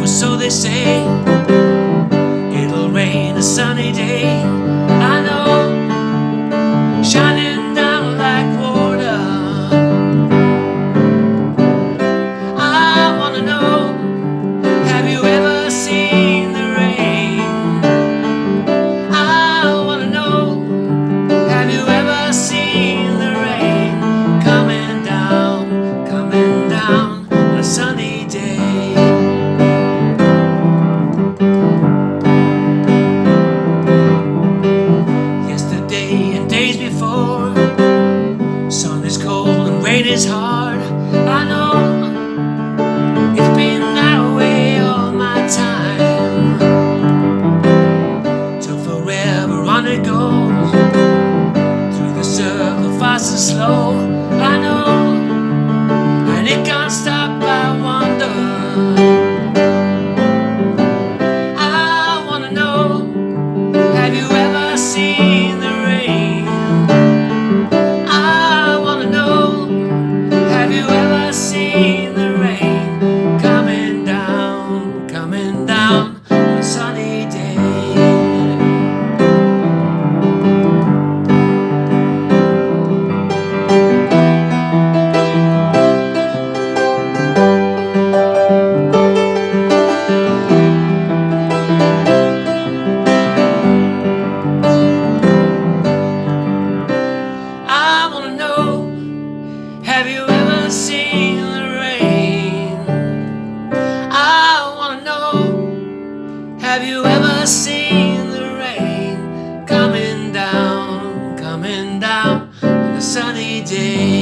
or so they say. It'll rain a sunny day, I know, shining down like water. I wanna know, have you ever seen the rain? I wanna know, have you ever seen the rain coming down on a sunny day? Yesterday and days before, sun is cold and rain is hard. I know, it's been that way all my time. Till forever on it goes, through the circle fast and slow. I know, and it can't stop, I wonder. I wanna know, have you ever seen the rain? I wanna know, have you ever seen the rain coming down on a sunny day? I wanna know, have you ever seen the rain? I wanna know, have you ever seen the rain coming down on a sunny day?